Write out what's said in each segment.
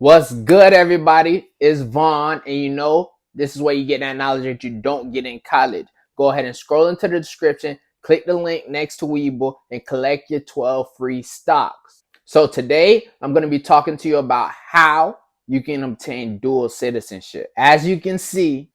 What's good, everybody? It's Vaughn, and this is where you get that knowledge that you don't get in college. Go ahead and scroll into the description, click the link next to Weeble, and collect your 12 free stocks. So today, I'm going to be talking to you about how you can obtain dual citizenship. As you can see,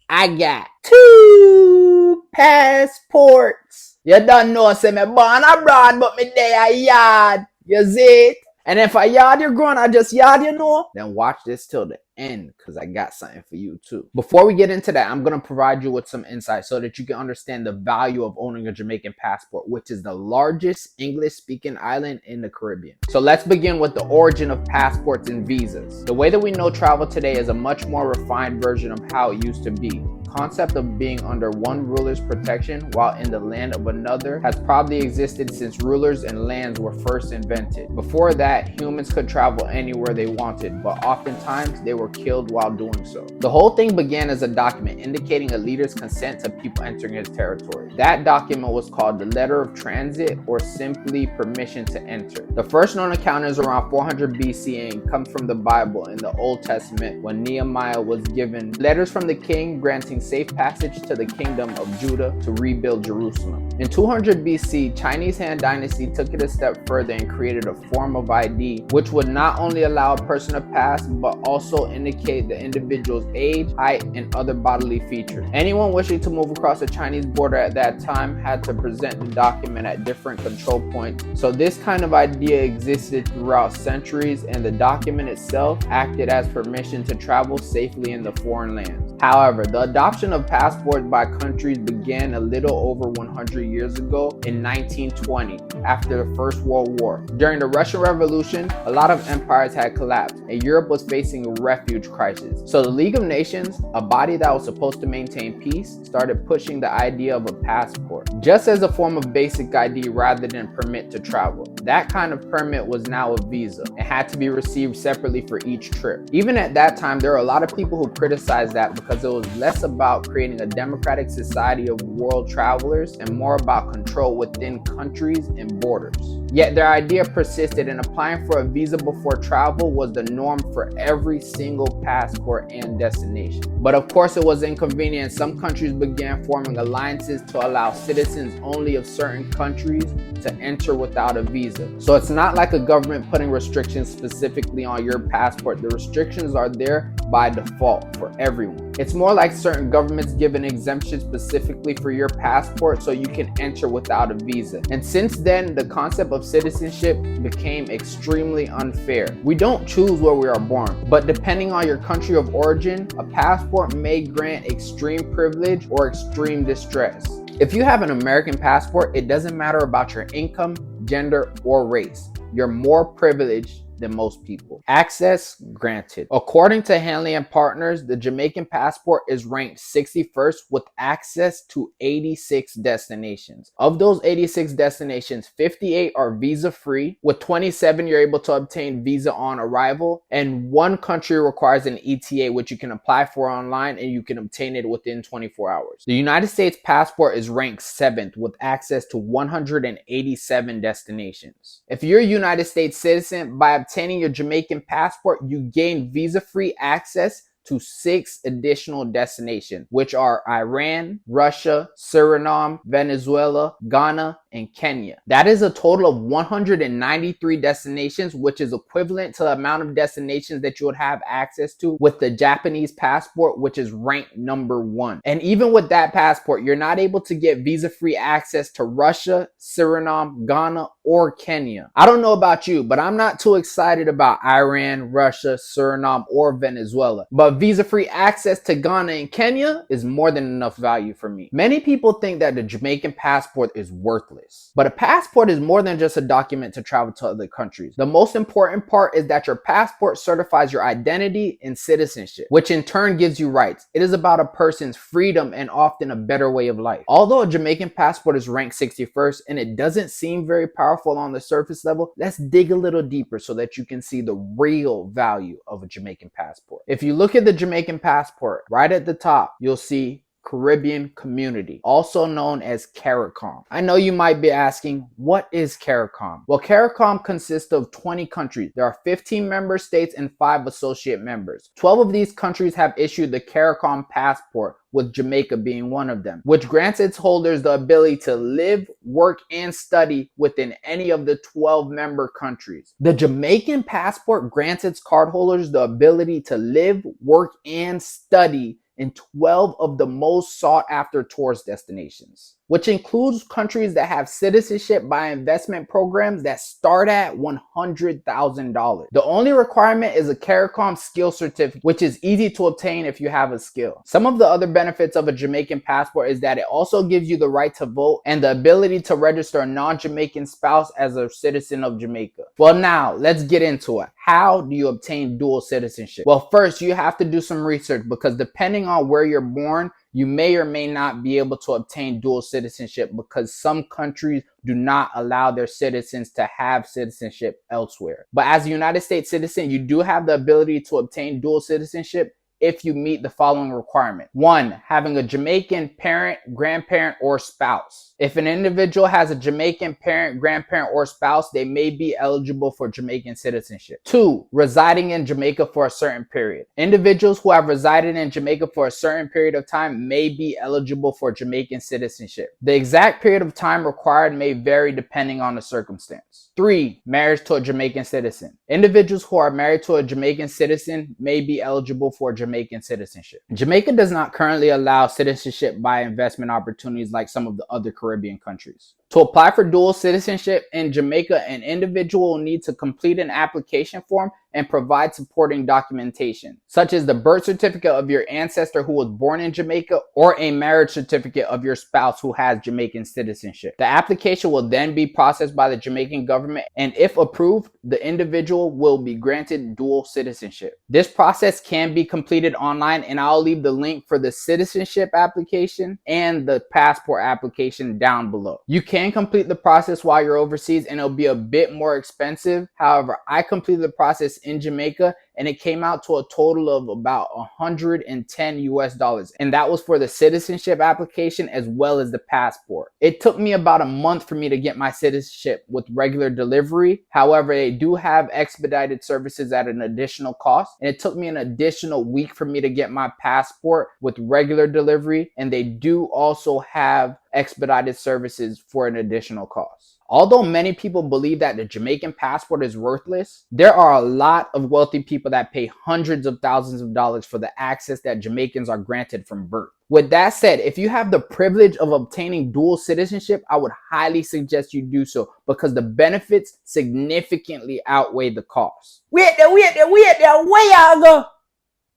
I got 2 passports. You don't know, say me born abroad, but me there yard. You see it? And if I yard you growing, I just yard then watch this till the end because I got something for you too. Before we get into that, I'm going to provide you with some insight so that you can understand the value of owning a Jamaican passport, which is the largest English-speaking island in the Caribbean. So let's begin with the origin of passports and visas. The way that we know travel today is a much more refined version of how it used to be. Concept of being under one ruler's protection while in the land of another has probably existed since rulers and lands were first invented. Before that, humans could travel anywhere they wanted, but oftentimes they were killed while doing so. The whole thing began as a document indicating a leader's consent to people entering his territory. That document was called the Letter of Transit, or simply permission to enter. The first known account is around 400 BC and comes from the Bible in the Old Testament, when Nehemiah was given letters from the king granting safe passage to the kingdom of Judah to rebuild Jerusalem. In 200 BC, Chinese Han Dynasty took it a step further and created a form of ID which would not only allow a person to pass but also indicate the individual's age, height, and other bodily features. Anyone wishing to move across the Chinese border at that time had to present the document at different control points. So this kind of idea existed throughout centuries, and the document itself acted as permission to travel safely in the foreign lands. However, the adoption of passports by countries began a little over 100 years ago in 1920, after the First World War. During the Russian Revolution, a lot of empires had collapsed, and Europe was facing a refuge crisis. So the League of Nations, a body that was supposed to maintain peace, started pushing the idea of a passport, just as a form of basic ID rather than permit to travel. That kind of permit was now a visa, and had to be received separately for each trip. Even at that time, there were a lot of people who criticized that because it was less about creating a democratic society of world travelers and more about control within countries and borders. Yet their idea persisted, and applying for a visa before travel was the norm for every single passport and destination. But of course it was inconvenient. Some countries began forming alliances to allow citizens only of certain countries to enter without a visa. So it's not like a government putting restrictions specifically on your passport. The restrictions are there by default for everyone. It's more like certain governments give an exemption specifically for your passport so you can enter without a visa. And since then, the concept of citizenship became extremely unfair. We don't choose where we are born, but depending on your country of origin, a passport may grant extreme privilege or extreme distress. If you have an American passport, it doesn't matter about your income, gender, or race. You're more privileged than most people. Access granted. According to Hanley and Partners, the Jamaican passport is ranked 61st with access to 86 destinations. Of those 86 destinations, 58 are visa-free. With 27, you're able to obtain visa on arrival, and one country requires an ETA, which you can apply for online and you can obtain it within 24 hours. The United States passport is ranked 7th with access to 187 destinations. If you're a United States citizen, by obtaining your Jamaican passport, you gain visa-free access to 6 additional destinations, which are Iran, Russia, Suriname, Venezuela, Ghana, and Kenya. That is a total of 193 destinations, which is equivalent to the amount of destinations that you would have access to with the Japanese passport, which is ranked number 1. And even with that passport, you're not able to get visa-free access to Russia, Suriname, Ghana, or Kenya. I don't know about you, but I'm not too excited about Iran, Russia, Suriname, or Venezuela. But visa-free access to Ghana and Kenya is more than enough value for me. Many people think that the Jamaican passport is worthless, but a passport is more than just a document to travel to other countries. The most important part is that your passport certifies your identity and citizenship, which in turn gives you rights. It is about a person's freedom and often a better way of life. Although a Jamaican passport is ranked 61st and it doesn't seem very powerful on the surface level, let's dig a little deeper so that you can see the real value of a Jamaican passport. If you look at the Jamaican passport, right at the top, you'll see Caribbean Community, also known as CARICOM. I know you might be asking, what is CARICOM? Well, CARICOM consists of 20 countries. There are 15 member states and 5 associate members. 12 of these countries have issued the CARICOM passport, with Jamaica being one of them, which grants its holders the ability to live, work, and study within any of the 12 member countries. The Jamaican passport grants its cardholders the ability to live, work, and study in 12 of the most sought after tourist destinations, which includes countries that have citizenship by investment programs that start at $100,000. The only requirement is a CARICOM skill certificate, which is easy to obtain if you have a skill. Some of the other benefits of a Jamaican passport is that it also gives you the right to vote and the ability to register a non-Jamaican spouse as a citizen of Jamaica. Well, now let's get into it. How do you obtain dual citizenship? Well, first you have to do some research, because depending on where you're born, you may or may not be able to obtain dual citizenship, because some countries do not allow their citizens to have citizenship elsewhere. But as a United States citizen, you do have the ability to obtain dual citizenship if you meet the following requirement. 1, having a Jamaican parent, grandparent, or spouse. If an individual has a Jamaican parent, grandparent, or spouse, they may be eligible for Jamaican citizenship. 2, residing in Jamaica for a certain period. Individuals who have resided in Jamaica for a certain period of time may be eligible for Jamaican citizenship. The exact period of time required may vary depending on the circumstance. 3, marriage to a Jamaican citizen. Individuals who are married to a Jamaican citizen may be eligible for Jamaican citizenship. Jamaica does not currently allow citizenship by investment opportunities like some of the other Caribbean countries. To apply for dual citizenship in Jamaica, an individual will need to complete an application form and provide supporting documentation, such as the birth certificate of your ancestor who was born in Jamaica or a marriage certificate of your spouse who has Jamaican citizenship. The application will then be processed by the Jamaican government, and if approved, the individual will be granted dual citizenship. This process can be completed online, and I'll leave the link for the citizenship application and the passport application down below. You can complete the process while you're overseas, and it'll be a bit more expensive. However, I completed the process in Jamaica, and it came out to a total of about $110 US, and that was for the citizenship application as well as the passport. It took me about a month for me to get my citizenship with regular delivery. However, they do have expedited services at an additional cost, and it took me an additional week for me to get my passport with regular delivery, and they do also have expedited services for an additional cost. Although many people believe that the Jamaican passport is worthless, there are a lot of wealthy people that pay hundreds of thousands of dollars for the access that Jamaicans are granted from birth. With that said, if you have the privilege of obtaining dual citizenship, I would highly suggest you do so, because the benefits significantly outweigh the costs. Wait there, where y'all go?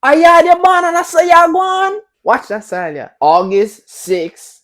Are y'all the born and I say y'all gone? Watch that side, yeah. August 6th,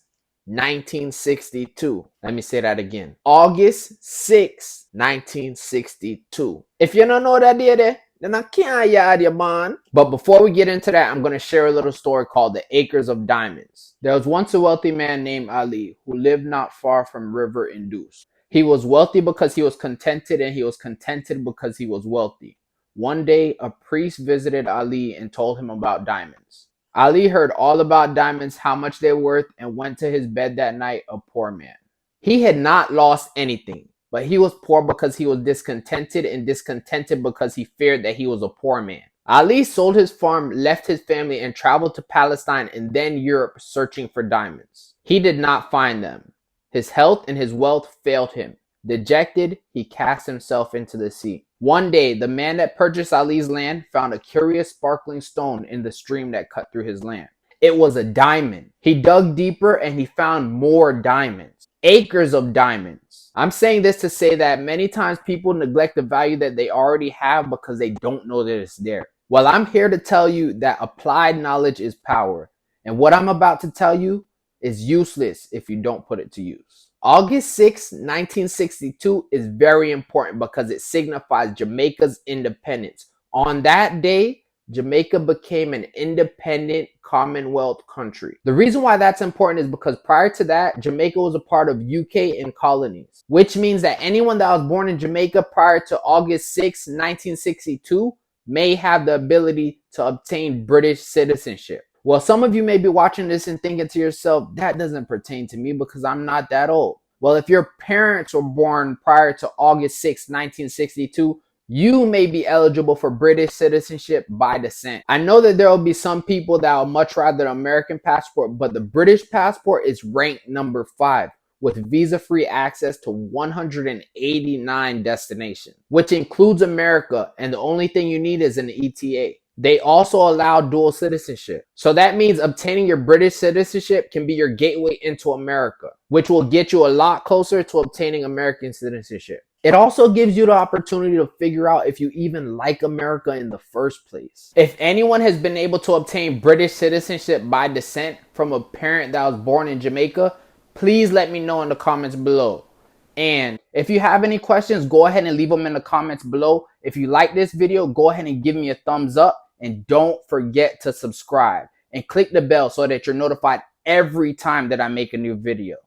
1962. Let me say that again. August 6th, 1962. If you don't know that day, then I can't yard you, man. But before we get into that, I'm going to share a little story called The Acres of Diamonds. There was once a wealthy man named Ali who lived not far from River Indus. He was wealthy because he was contented, and he was contented because he was wealthy. One day, a priest visited Ali and told him about diamonds. Ali heard all about diamonds, how much they were worth, and went to his bed that night a poor man. He had not lost anything, but he was poor because he was discontented, and discontented because he feared that he was a poor man. Ali sold his farm, left his family, and traveled to Palestine and then Europe searching for diamonds. He did not find them. His health and his wealth failed him. Dejected, he cast himself into the sea. One day, the man that purchased Ali's land found a curious sparkling stone in the stream that cut through his land. It was a diamond. He dug deeper and he found more diamonds. Acres of diamonds. I'm saying this to say that many times people neglect the value that they already have because they don't know that it's there. Well, I'm here to tell you that applied knowledge is power. And what I'm about to tell you is useless if you don't put it to use. August 6, 1962 is very important because it signifies Jamaica's independence. On that day, Jamaica became an independent Commonwealth country. The reason why that's important is because prior to that, Jamaica was a part of UK and colonies, which means that anyone that was born in Jamaica prior to August 6, 1962 may have the ability to obtain British citizenship. Well, some of you may be watching this and thinking to yourself, that doesn't pertain to me because I'm not that old. Well, if your parents were born prior to August 6, 1962, you may be eligible for British citizenship by descent. I know that there will be some people that will much rather the American passport, but the British passport is ranked number 5 with visa-free access to 189 destinations, which includes America, and the only thing you need is an ETA. They also allow dual citizenship. So that means obtaining your British citizenship can be your gateway into America, which will get you a lot closer to obtaining American citizenship. It also gives you the opportunity to figure out if you even like America in the first place. If anyone has been able to obtain British citizenship by descent from a parent that was born in Jamaica, please let me know in the comments below. And if you have any questions, go ahead and leave them in the comments below. If you like this video, go ahead and give me a thumbs up. And don't forget to subscribe and click the bell so that you're notified every time that I make a new video.